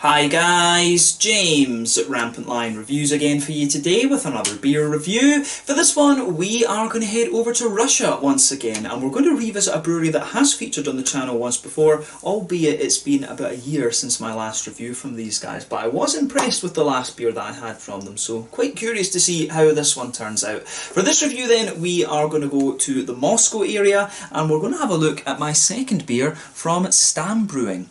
Hi guys, James at Rampant Lion Reviews again for you today with another beer review. For this one we are going to head over to Russia once again, and we're going to revisit a brewery that has featured on the channel once before, albeit it's been about a year since my last review from these guys, but I was impressed with the last beer that I had from them, so quite curious to see how this one turns out. For this review then we are going to go to the Moscow area and we're going to have a look at my second beer from Stamm Brewing.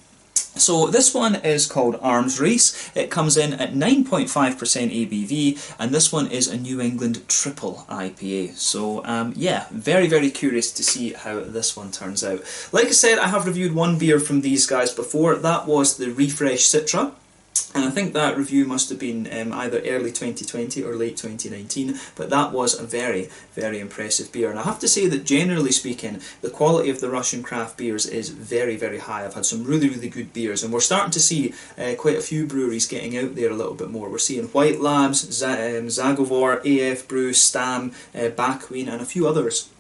So this one is called Arms Race. It comes in at 9.5% ABV, and this one is a New England triple IPA. So yeah, very curious to see how this one turns out. Like I said, I have reviewed one beer from these guys before. That was the Refresh Citra. And I think that review must have been either early 2020 or late 2019, but that was a very impressive beer. And I have to say that generally speaking, the quality of the Russian craft beers is very high. I've had some really good beers, and we're starting to see quite a few breweries getting out there a little bit more. We're seeing White Labs, Zagovor, AF Brew, Stamm, Backween, and a few others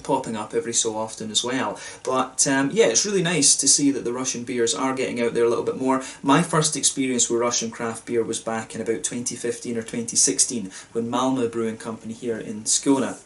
popping up every so often as well. But yeah, it's really nice to see that the Russian beers are getting out there a little bit more. My first experience with Russian craft beer was back in about 2015 or 2016 when Malmö Brewing Company here in Skåne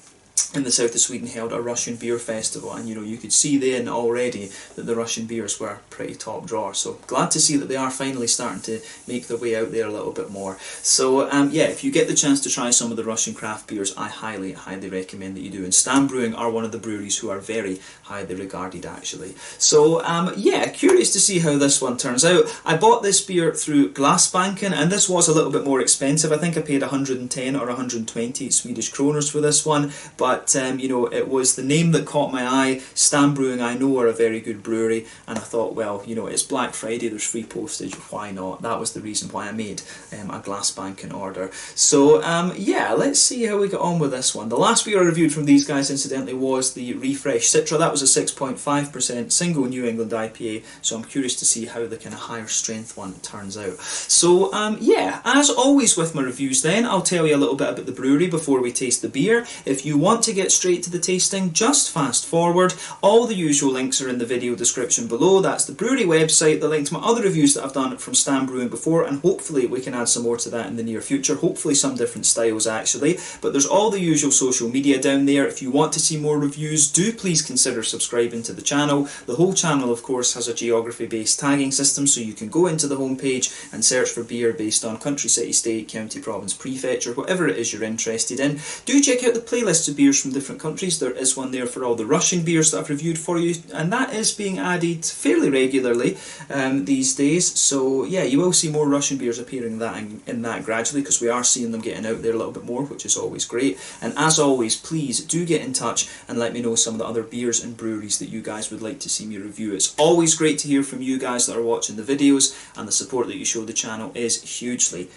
in the south of Sweden held a Russian beer festival, and you could see then already that the Russian beers were pretty top drawer. So glad to see that they are finally starting to make their way out there a little bit more. So yeah, if you get the chance to try some of the Russian craft beers, I highly recommend that you do. And Stamm Brewing are one of the breweries who are very highly regarded actually. So yeah, curious to see how this one turns out. I bought this beer through Glassbanken, and this was a little bit more expensive. I think I paid 110 or 120 Swedish kroners for this one, but it was the name that caught my eye. Stamm Brewing, I know, are a very good brewery, and I thought, well, it's Black Friday, there's free postage, why not? That was the reason why I made a Glassbanken order. So yeah, let's see how we get on with this one. The last beer I reviewed from these guys, incidentally, was the Refresh Citra. That was a 6.5% single New England IPA, so I'm curious to see how the kind of higher strength one turns out. So yeah, as always with my reviews then, I'll tell you a little bit about the brewery before we taste the beer. If you want to get straight to the tasting, just fast forward. All the usual links are in the video description below. That's the brewery website, the link to my other reviews that I've done from Stamm Brewing before, and hopefully we can add some more to that in the near future, hopefully some different styles actually. But there's all the usual social media down there. If you want to see more reviews, do please consider subscribing to the channel. The whole channel of course has a geography based tagging system, so you can go into the homepage and search for beer based on country, city, state, county, province, prefecture, whatever it is you're interested in. Do check out the playlist of beers from different countries. There is one there for all the Russian beers that I've reviewed for you, and that is being added fairly regularly these days. So yeah, you will see more Russian beers appearing in that gradually, because we are seeing them getting out there a little bit more, which is always great. And as always, please do get in touch and let me know some of the other beers and breweries that you guys would like to see me review. It's always great to hear from you guys that are watching the videos, and the support that you show the channel is hugely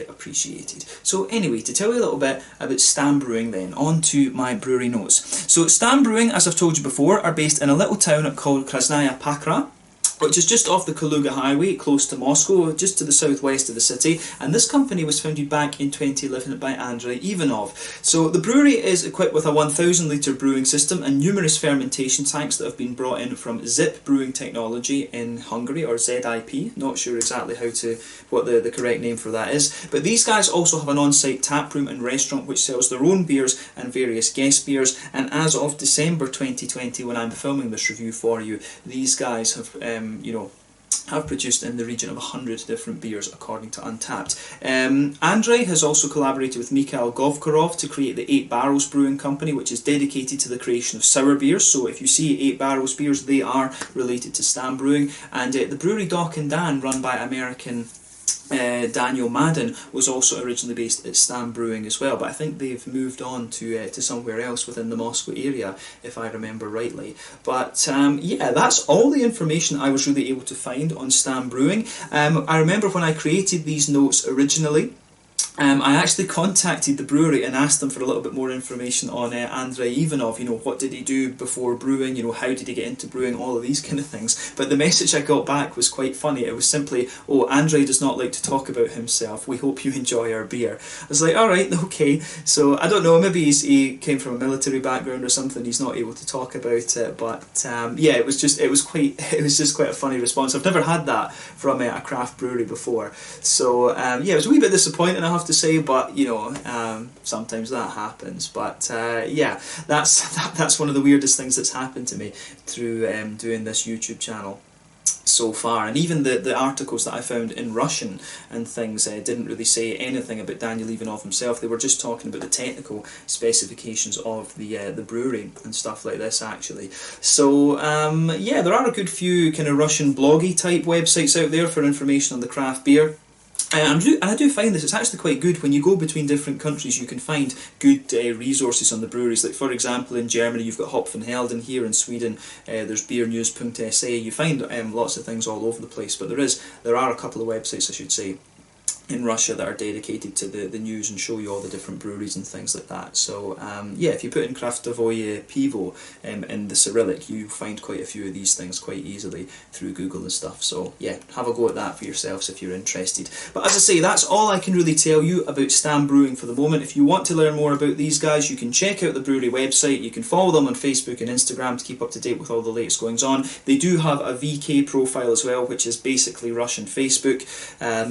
appreciated. So anyway, to tell you a little bit about Stamm Brewing then, on to my brewery notes. So Stamm Brewing, as I've told you before, are based in a little town called Krasnaya, Pakhra, which is just off the Kaluga highway, close to Moscow, just to the southwest of the city. And this company was founded back in 2011 by Andrei Ivanov. So the brewery is equipped with a 1,000 litre brewing system and numerous fermentation tanks that have been brought in from Zip Brewing Technology in Hungary, or ZIP. Not sure exactly what the correct name for that is. But these guys also have an on-site tap room and restaurant which sells their own beers and various guest beers. And as of December 2020, when I'm filming this review for you, these guys have have produced in the region of 100 different beers according to Untappd. Andrei has also collaborated with Mikhail Govkorov to create the 8 Barrels Brewing Company, which is dedicated to the creation of sour beers. So if you see 8 Barrels beers, they are related to Stamm Brewing. And the brewery Doc and Dan, run by American Daniel Madden, was also originally based at Stamm Brewing as well, but I think they've moved on to somewhere else within the Moscow area, if I remember rightly. But yeah, that's all the information I was really able to find on Stamm Brewing. I remember when I created these notes originally, I actually contacted the brewery and asked them for a little bit more information on Andrei Ivanov. You know, what did he do before brewing? You know, how did he get into brewing? All of these kind of things. But the message I got back was quite funny. It was simply, "Oh, Andrei does not like to talk about himself. We hope you enjoy our beer." I was like, all right, okay. So I don't know. Maybe he came from a military background or something. He's not able to talk about it. But yeah, it was just quite a funny response. I've never had that from a craft brewery before. So yeah, it was a wee bit disappointing, I have to say, but you know, sometimes that happens. But yeah, that's one of the weirdest things that's happened to me through doing this YouTube channel so far. And even the articles that I found in Russian and things didn't really say anything about Daniel Ivanov himself. They were just talking about the technical specifications of the brewery and stuff like this, actually. So yeah, there are a good few kind of Russian bloggy type websites out there for information on the craft beer. And I do find this, it's actually quite good when you go between different countries. You can find good resources on the breweries. Like, for example, in Germany you've got Hopfenhelden. Here in Sweden there's beernews.se. You find lots of things all over the place, but there are a couple of websites, I should say, in Russia that are dedicated to the news and show you all the different breweries and things like that. So yeah, if you put in Kraftovoye Pivo in the Cyrillic, you find quite a few of these things quite easily through Google and stuff. So yeah, have a go at that for yourselves if you're interested. But as I say, that's all I can really tell you about Stamm Brewing for the moment. If you want to learn more about these guys, you can check out the brewery website. You can follow them on Facebook and Instagram to keep up to date with all the latest goings on. They do have a VK profile as well, which is basically Russian Facebook.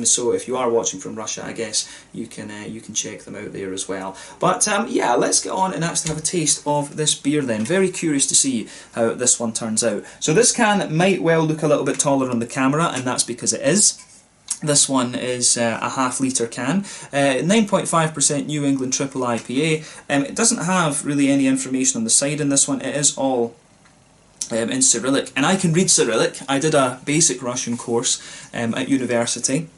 So if you are watching from Russia, I guess you can check them out there as well. But yeah, let's get on and actually have a taste of this beer then. Very curious to see how this one turns out. So this can might well look a little bit taller on the camera, and that's because it is. This one is a half-litre can, 9.5% New England Triple IPA. It doesn't have really any information on the side in this one. It is all in Cyrillic, and I can read Cyrillic. I did a basic Russian course at university,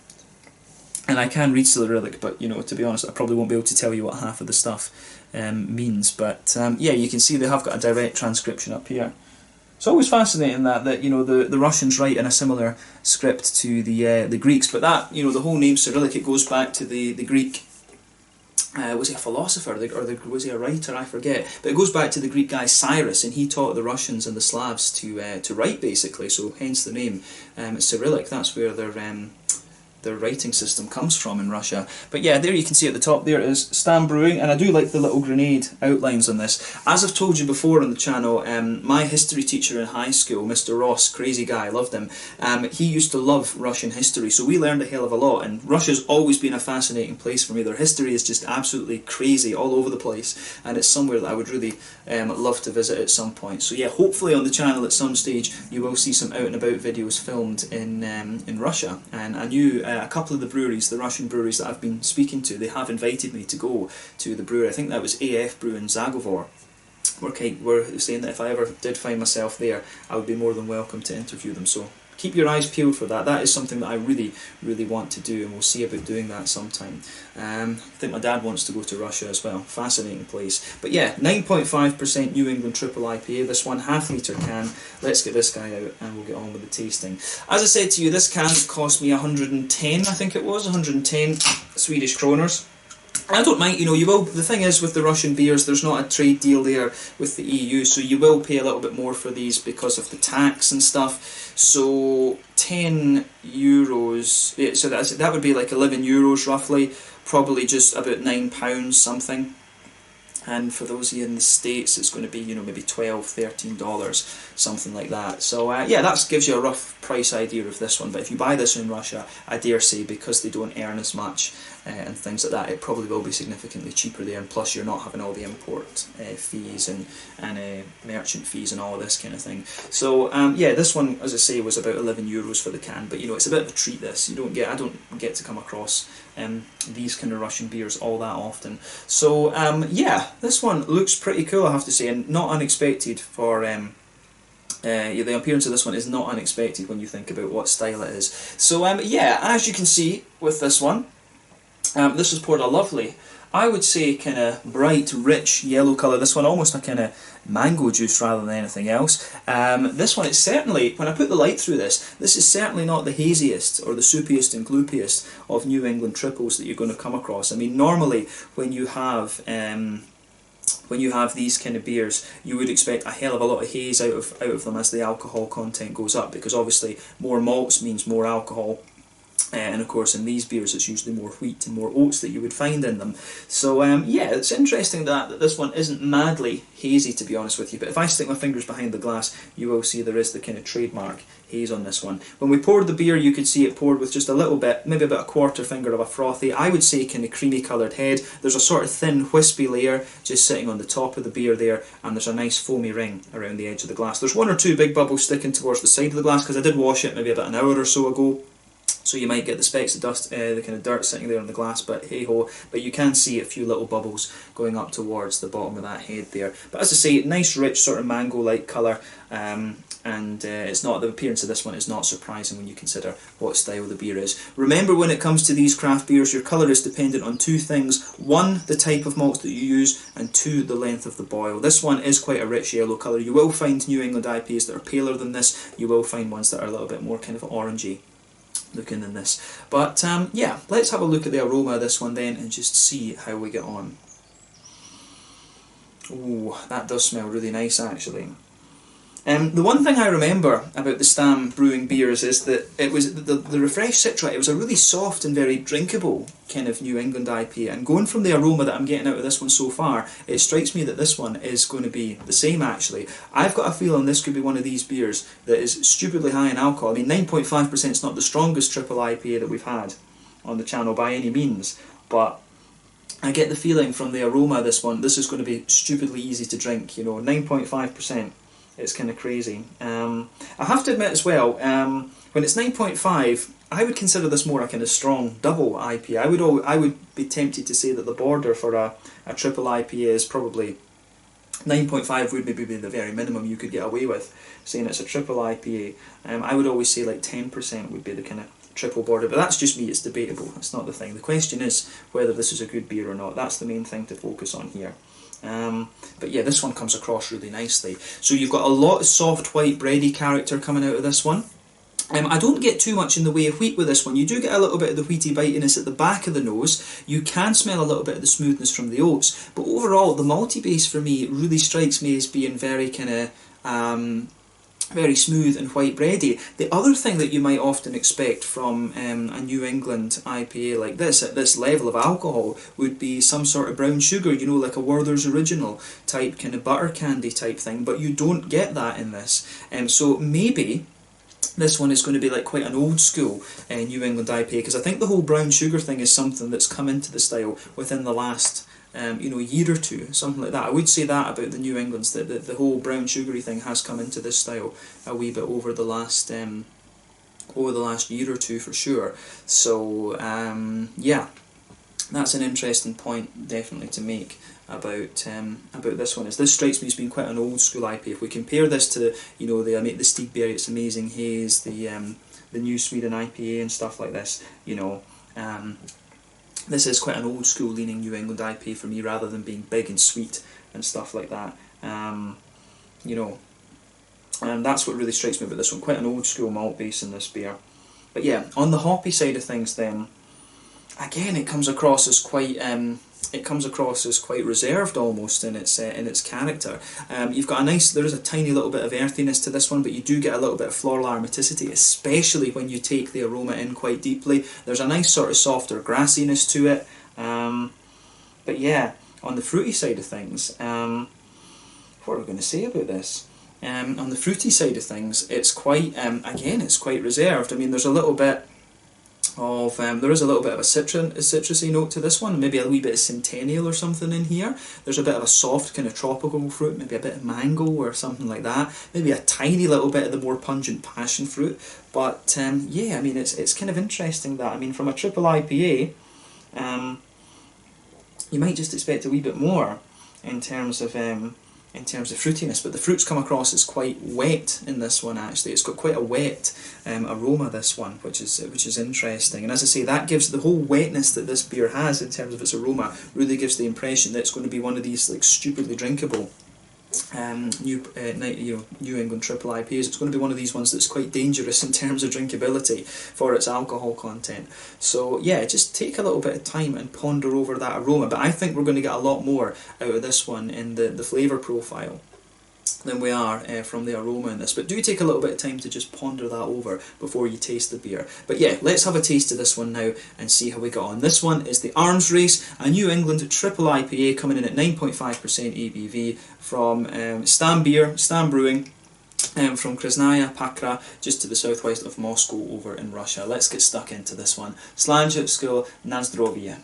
and I can read Cyrillic, but you know, to be honest, I probably won't be able to tell you what half of the stuff means. But yeah, you can see they have got a direct transcription up here. It's always fascinating that you know the Russians write in a similar script to the Greeks, but that, you know, the whole name Cyrillic, it goes back to the Greek. Was he a philosopher or was he a writer? I forget. But it goes back to the Greek guy Cyrus, and he taught the Russians and the Slavs to write, basically. So hence the name Cyrillic. That's where their writing system comes from in Russia. But yeah, there you can see at the top there it is, Stamm Brewing, and I do like the little grenade outlines on this. As I've told you before on the channel, my history teacher in high school, Mr. Ross, crazy guy, loved him, he used to love Russian history, so we learned a hell of a lot, and Russia's always been a fascinating place for me. Their history is just absolutely crazy, all over the place, and it's somewhere that I would really love to visit at some point. So yeah, hopefully on the channel at some stage you will see some out and about videos filmed in Russia. And I knew a couple of the breweries, the Russian breweries that I've been speaking to, they have invited me to go to the brewery. I think that was AF Brew in Zagovor. We're saying that if I ever did find myself there, I would be more than welcome to interview them. So keep your eyes peeled for that. That is something that I really, really want to do, and we'll see about doing that sometime. I think my dad wants to go to Russia as well. Fascinating place. But yeah, 9.5% New England Triple IPA, this one, half-litre can. Let's get this guy out and we'll get on with the tasting. As I said to you, this can cost me 110, I think it was, 110 Swedish kroners. I don't mind, you know, you will. The thing is with the Russian beers, there's not a trade deal there with the EU, so you will pay a little bit more for these because of the tax and stuff. So 10 euros, yeah, so that would be like 11 euros roughly, probably just about £9 something. And for those of you in the States, it's going to be, you know, maybe $12, $13, something like that. So yeah, that gives you a rough price idea of this one. But if you buy this in Russia, I dare say, because they don't earn as much and things like that, it probably will be significantly cheaper there. And plus, you're not having all the import fees and merchant fees and all of this kind of thing. So yeah, this one, as I say, was about 11 euros for the can. But you know, it's a bit of a treat. This I don't get to come across these kind of Russian beers all that often. So yeah, this one looks pretty cool, I have to say, and not unexpected for the appearance of this one is not unexpected when you think about what style it is. So yeah, as you can see with this one, this was poured a lovely I would say kind of bright, rich yellow colour. This one almost a kind of mango juice rather than anything else. This one, it's certainly, when I put the light through this is certainly not the haziest or the soupiest and gloopiest of New England triples that you're going to come across. I mean, normally when you have these kind of beers, you would expect a hell of a lot of haze out of them as the alcohol content goes up, because obviously more malts means more alcohol. And of course in these beers it's usually more wheat and more oats that you would find in them. So yeah, it's interesting that this one isn't madly hazy, to be honest with you, but if I stick my fingers behind the glass you will see there is the kind of trademark haze on this one. When we poured the beer you could see it poured with just a little bit, maybe about a quarter finger of a frothy, I would say kind of creamy coloured head. There's a sort of thin wispy layer just sitting on the top of the beer there, and there's a nice foamy ring around the edge of the glass. There's one or two big bubbles sticking towards the side of the glass because I did wash it maybe about an hour or so ago. So you might get the specks of dust, the kind of dirt sitting there on the glass, but hey ho, but you can see a few little bubbles going up towards the bottom of that head there. But as I say, nice rich sort of mango-like colour, and it's not, the appearance of this one is not surprising when you consider what style the beer is. Remember, when it comes to these craft beers, your colour is dependent on two things: one, the type of malts that you use, and two, the length of the boil. This one is quite a rich yellow colour. You will find New England IPAs that are paler than this. You will find ones that are a little bit more kind of orangey looking than this. But yeah, let's have a look at the aroma of this one then and just see how we get on. Ooh, that does smell really nice actually. The one thing I remember about the Stamm Brewing beers is that it was the refreshed Citra. It was a really soft and very drinkable kind of New England IPA, and going from the aroma that I'm getting out of this one so far, it strikes me that this one is going to be the same actually. I've got a feeling this could be one of these beers that is stupidly high in alcohol. I mean, 9.5% is not the strongest triple IPA that we've had on the channel by any means, but I get the feeling from the aroma of this one, this is going to be stupidly easy to drink, you know, 9.5%. It's kind of crazy. I have to admit as well, when it's 9.5, I would consider this more a kind of strong double IPA. I would be tempted to say that the border for a triple IPA is probably 9.5 would maybe be the very minimum you could get away with saying it's a triple IPA. I would always say like 10% would be the kind of triple border, but that's just me, it's debatable, that's not the thing. The question is whether this is a good beer or not. That's the main thing to focus on here. But yeah, this one comes across really nicely. So you've got a lot of soft white bready character coming out of this one. I don't get too much in the way of wheat with this one. You do get a little bit of the wheaty bitiness at the back of the nose. You can smell a little bit of the smoothness from the oats, but overall the malty base for me really strikes me as being very kind of very smooth and white bready. The other thing that you might often expect from a New England IPA like this, at this level of alcohol, would be some sort of brown sugar, you know, like a Werther's Original type kind of butter candy type thing, but you don't get that in this. So maybe this one is going to be like quite an old school New England IPA, because I think the whole brown sugar thing is something that's come into the style within the last year or two, something like that. I would say that about the New Englands, that the whole brown sugary thing has come into this style a wee bit over the last year or two for sure. So yeah, that's an interesting point definitely to make about this one. Is this strikes me as being quite an old school IPA. If we compare this to the Stigberg, It's Amazing Haze, the New Sweden IPA and stuff like this, this is quite an old school leaning New England IPA for me, rather than being big and sweet and stuff like that. And that's what really strikes me about this one, quite an old school malt base in this beer. But yeah, on the hoppy side of things then, again it comes across as quite reserved almost in its character. You've got there is a tiny little bit of earthiness to this one, but you do get a little bit of floral aromaticity, especially when you take the aroma in quite deeply. There's a nice sort of softer grassiness to it. But yeah, on the fruity side of things, what are we going to say about this? On the fruity side of things, it's quite it's quite reserved. I mean, there's a little bit of there is a little bit of a citrusy note to this one, maybe a wee bit of Centennial or something in here. There's a bit of a soft kind of tropical fruit, maybe a bit of mango or something like that, maybe a tiny little bit of the more pungent passion fruit. But yeah, I mean, it's kind of interesting that, I mean, from a triple IPA, you might just expect a wee bit more in terms of in terms of fruitiness, but the fruits come across as quite wet in this one. Actually, it's got quite a wet aroma, this one, which is interesting. And as I say, that gives the whole wetness that this beer has in terms of its aroma really gives the impression that it's going to be one of these like stupidly drinkable New England triple IPAs. It's going to be one of these ones that's quite dangerous in terms of drinkability for its alcohol content. So yeah, just take a little bit of time and ponder over that aroma, but I think we're going to get a lot more out of this one in the flavour profile than we are from the aroma in this. But do take a little bit of time to just ponder that over before you taste the beer. But yeah, let's have a taste of this one now and see how we got on. This one is the Arms Race, a New England triple IPA coming in at 9.5% ABV from Stamm Brewing, from Krasnaya, Pakhra, just to the southwest of Moscow over in Russia. Let's get stuck into this one. Slanjutsko na zdrowie.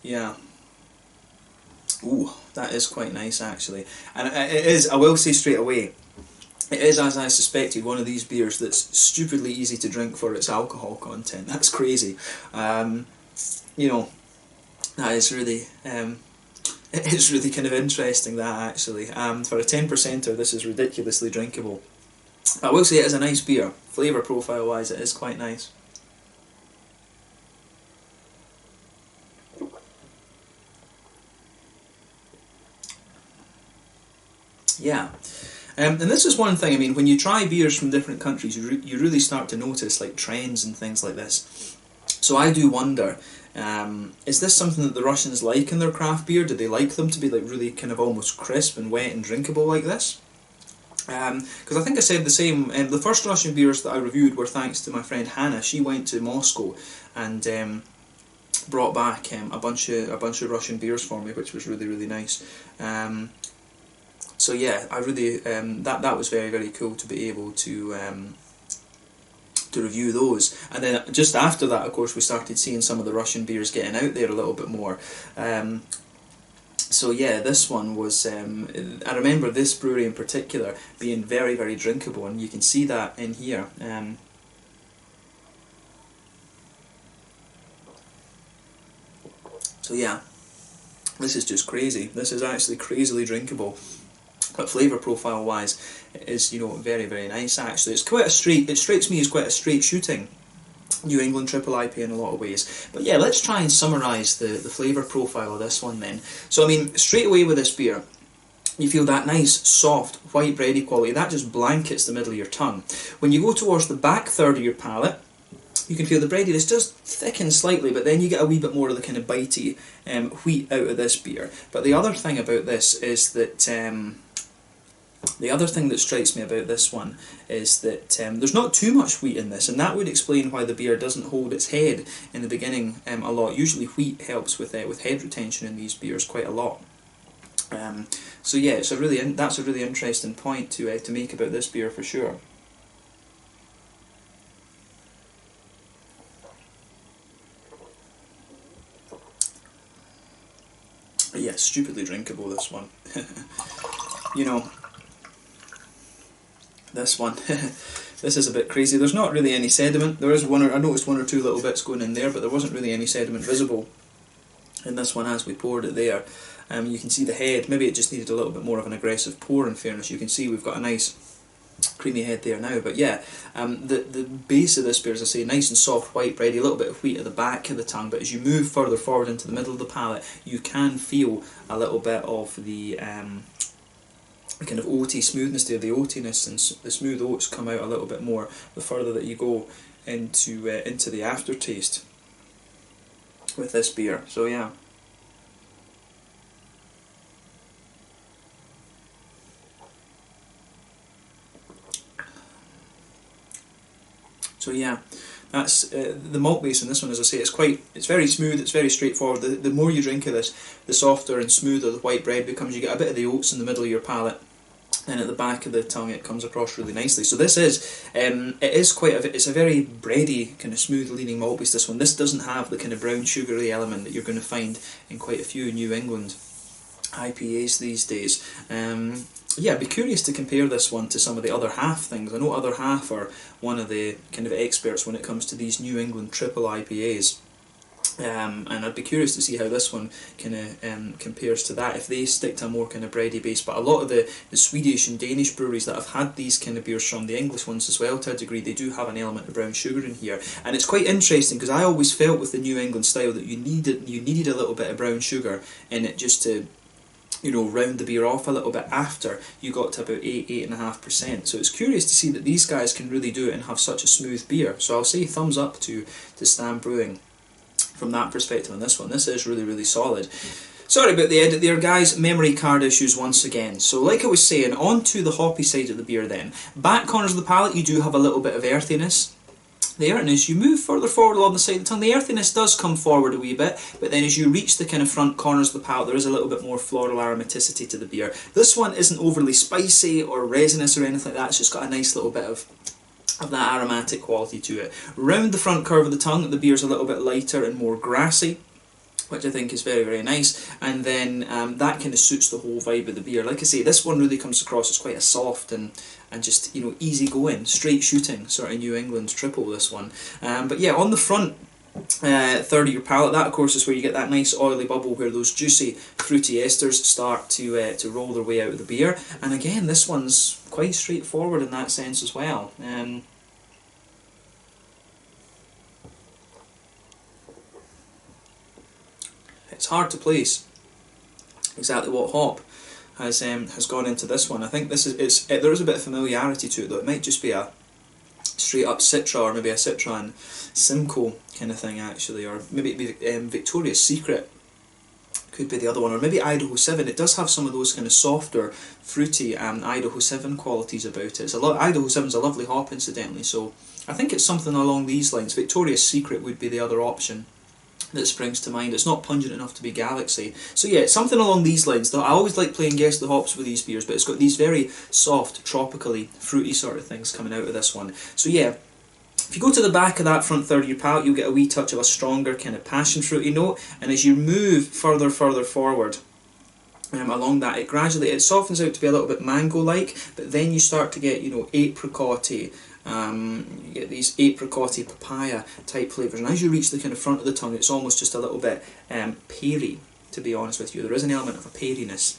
Yeah. Ooh, that is quite nice actually. And it is, I will say straight away, it is, as I suspected, one of these beers that's stupidly easy to drink for its alcohol content. That's crazy. You know, that is really, it is really kind of interesting, that actually. For a 10%er, this is ridiculously drinkable. I will say it is a nice beer. Flavour profile wise, it is quite nice. Yeah, and this is one thing, I mean, when you try beers from different countries, you really start to notice like trends and things like this. So I do wonder, is this something that the Russians like in their craft beer? Do they like them to be like really kind of almost crisp and wet and drinkable like this? Because I think I said the same, the first Russian beers that I reviewed were thanks to my friend Hannah. She went to Moscow and brought back a bunch of Russian beers for me, which was really, really nice. So yeah, I really that was very, very cool to be able to review those. And then just after that, of course, we started seeing some of the Russian beers getting out there a little bit more. So yeah, this one was, I remember this brewery in particular being very, very drinkable, and you can see that in here. So yeah, this is just crazy. This is actually crazily drinkable. But flavour profile wise, it is, you know, very, very nice actually. It's quite a straight, it strikes me as quite a straight shooting New England triple IPA in a lot of ways. But yeah, let's try and summarise the flavour profile of this one then. So I mean, straight away with this beer, you feel that nice, soft, white bready quality. That just blankets the middle of your tongue. When you go towards the back third of your palate, you can feel the breadiness just thicken slightly, but then you get a wee bit more of the kind of bitey wheat out of this beer. But the other thing about this is that the other thing that strikes me about this one is that there's not too much wheat in this, and that would explain why the beer doesn't hold its head in the beginning a lot. Usually wheat helps with head retention in these beers quite a lot. So yeah, it's that's a really interesting point to make about this beer for sure. But yeah, stupidly drinkable, this one. You know, this one, this is a bit crazy. There's not really any sediment. There is I noticed one or two little bits going in there, but there wasn't really any sediment visible in this one as we poured it there. You can see the head, maybe it just needed a little bit more of an aggressive pour in fairness. You can see we've got a nice creamy head there now, but yeah, the base of this beer, as I say, nice and soft, white bready, a little bit of wheat at the back of the tongue, but as you move further forward into the middle of the palate, you can feel a little bit of the kind of oaty smoothness there, the oatiness and the smooth oats come out a little bit more the further that you go into the aftertaste with this beer. So yeah. So yeah, that's the malt base in this one. As I say, it's very smooth. It's very straightforward. The more you drink of this, the softer and smoother the white bread becomes. You get a bit of the oats in the middle of your palate, and at the back of the tongue it comes across really nicely. So this is, it is it's a very bready, kind of smooth leaning malt base, this one. This doesn't have the kind of brown sugary element that you're going to find in quite a few New England IPAs these days. yeah, I'd be curious to compare this one to some of the other half things. I know other half are one of the kind of experts when it comes to these New England triple IPAs. And I'd be curious to see how this one kind of compares to that, if they stick to a more kind of bready base. But a lot of the Swedish and Danish breweries that have had these kind of beers from, the English ones as well to a degree, they do have an element of brown sugar in here. And it's quite interesting because I always felt with the New England style that you needed a little bit of brown sugar in it just to, you know, round the beer off a little bit after you got to about 8.5%. So it's curious to see that these guys can really do it and have such a smooth beer. So I'll say thumbs up to Stamm Brewing from that perspective on this one. This is really, really solid. Sorry about the edit there, guys. Memory card issues once again. So like I was saying, on to the hoppy side of the beer then. Back corners of the palate, you do have a little bit of earthiness. The earthiness, you move further forward along the side of the tongue, the earthiness does come forward a wee bit, but then as you reach the kind of front corners of the palate, there is a little bit more floral aromaticity to the beer. This one isn't overly spicy or resinous or anything like that, it's just got a nice little bit of that aromatic quality to it. Round the front curve of the tongue, the beer's a little bit lighter and more grassy, which I think is very, very nice, and then that kind of suits the whole vibe of the beer. Like I say, this one really comes across as quite a soft and just, you know, easy going, straight shooting sort of New England triple, this one. But yeah, on the front third of your palate, that of course is where you get that nice oily bubble where those juicy fruity esters start to roll their way out of the beer. And again, this one's quite straightforward in that sense as well. It's hard to place exactly what hop has gone into this one. I think this is there is a bit of familiarity to it though. It might just be a straight up Citra or maybe a Citra and Simcoe kind of thing actually, or maybe it'd be Victoria's Secret could be the other one, or maybe Idaho 7. It does have some of those kind of softer, fruity Idaho 7 qualities about it. Idaho 7's a lovely hop incidentally, so I think it's something along these lines. Victoria's Secret would be the other option that springs to mind. It's not pungent enough to be Galaxy. So yeah, it's something along these lines. Though I always like playing guess the hops with these beers, but it's got these very soft, tropically fruity sort of things coming out of this one. So yeah, if you go to the back of that front third of your palate, you'll get a wee touch of a stronger kind of passion fruity note, and as you move further forward along that, it softens out to be a little bit mango-like, but then you start to get, you know, apricot-y, you get these apricot-y papaya type flavours, and as you reach the kind of front of the tongue, it's almost just a little bit peary, to be honest with you. There is an element of a peariness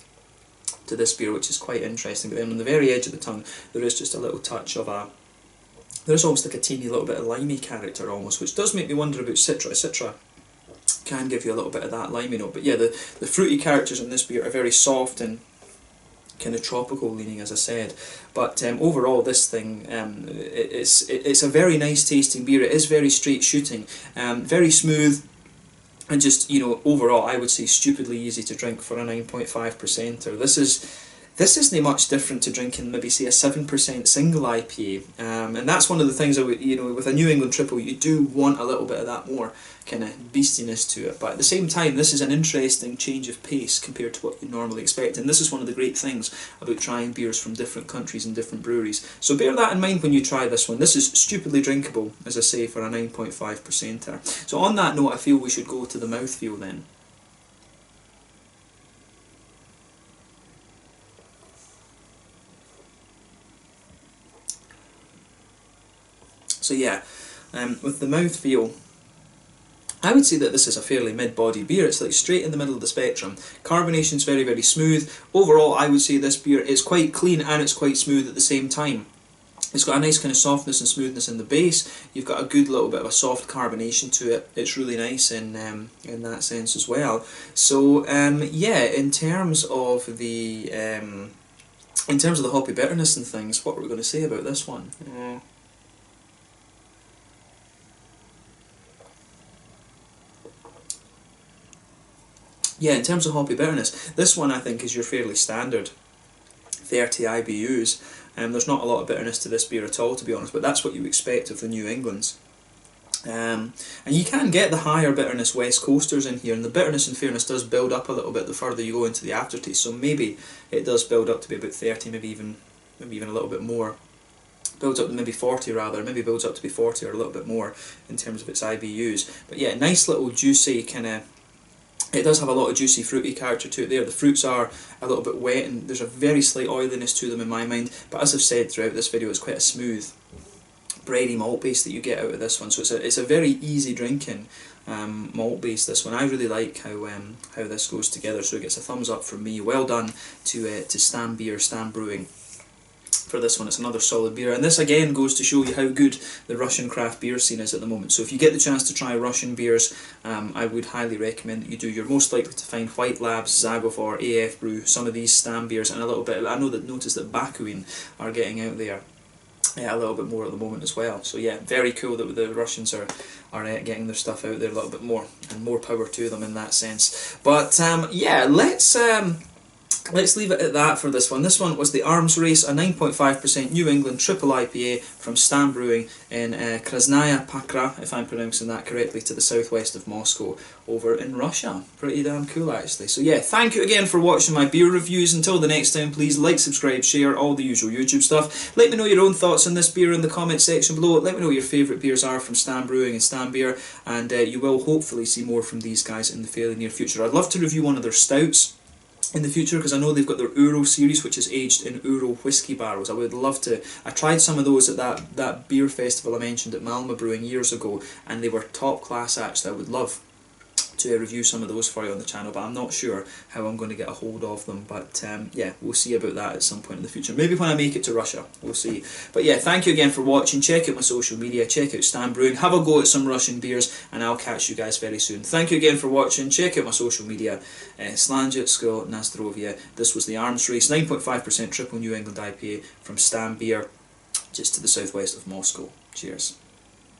to this beer, which is quite interesting, but then on the very edge of the tongue, there is just a little touch of there's almost like a teeny little bit of limey character almost, which does make me wonder about Citra. Citra can give you a little bit of that limey note, but yeah, the fruity characters in this beer are very soft and kind of tropical leaning, as I said. But overall, this thing, it's a very nice tasting beer. It is very straight shooting, very smooth, and just, you know, overall, I would say stupidly easy to drink for a 9.5%er. This isn't much different to drinking maybe say a 7% single IPA, and that's one of the things that with a New England triple, you do want a little bit of that more kind of beastiness to it. But at the same time, this is an interesting change of pace compared to what you normally expect, and this is one of the great things about trying beers from different countries and different breweries. So bear that in mind when you try this one. This is stupidly drinkable, as I say, for a 9.5%er. So on that note, I feel we should go to the mouthfeel then. So yeah, with the mouthfeel, I would say that this is a fairly mid-body beer. It's like straight in the middle of the spectrum. Carbonation's very, very smooth. Overall, I would say this beer is quite clean and it's quite smooth at the same time. It's got a nice kind of softness and smoothness in the base. You've got a good little bit of a soft carbonation to it. It's really nice in that sense as well. So yeah, in terms of the hoppy bitterness and things, what were we going to say about this one? Yeah, in terms of hoppy bitterness, this one I think is your fairly standard 30 IBUs. There's not a lot of bitterness to this beer at all, to be honest, but that's what you expect of the New Englands. And you can get the higher bitterness West Coasters in here, and the bitterness, in fairness, does build up a little bit the further you go into the aftertaste, so maybe it does build up to be about 30, maybe even a little bit more. Builds up to maybe 40 rather, maybe builds up to be 40 or a little bit more in terms of its IBUs. But yeah, nice little juicy kind of It does have a lot of juicy fruity character to it there. The fruits are a little bit wet and there's a very slight oiliness to them in my mind, but as I've said throughout this video, it's quite a smooth bready malt base that you get out of this one, so it's a very easy drinking malt base, this one. I really like how this goes together, so it gets a thumbs up from me. Well done to Stamm Brewing for this one. It's another solid beer, and this again goes to show you how good the Russian craft beer scene is at the moment. So if you get the chance to try Russian beers, I would highly recommend that you do. You're most likely to find White Labs, Zagor, AF Brew, some of these Stamm beers, and a little bit, I noticed that Bakuin are getting out there a little bit more at the moment as well. So yeah, very cool that the Russians are getting their stuff out there a little bit more, and more power to them in that sense. But yeah, let's leave it at that for this one. This one was the Arms Race, a 9.5% New England triple IPA from Stamm Brewing in Krasnaya, Pakhra, if I'm pronouncing that correctly, to the southwest of Moscow over in Russia. Pretty damn cool actually. So yeah, thank you again for watching my beer reviews. Until the next time, please like, subscribe, share, all the usual YouTube stuff. Let me know your own thoughts on this beer in the comment section below. Let me know what your favourite beers are from Stamm Brewing and Stamm Beer, and you will hopefully see more from these guys in the fairly near future. I'd love to review one of their stouts in the future, because I know they've got their Uro series, which is aged in Uro whiskey barrels. I would love to. I tried some of those at that beer festival I mentioned at Malma Brewing years ago, and they were top class actually. I would love to review some of those for you on the channel, but I'm not sure how I'm going to get a hold of them. But yeah, we'll see about that at some point in the future. Maybe when I make it to Russia, we'll see. But yeah, thank you again for watching. Check out my social media, check out Stamm Brewing, have a go at some Russian beers, and I'll catch you guys very soon. Thank you again for watching. Check out my social media. Slanja, Sko, Nastrovia. This was the Arms Race, 9.5% triple New England IPA from Stamm Beer, just to the southwest of Moscow. Cheers.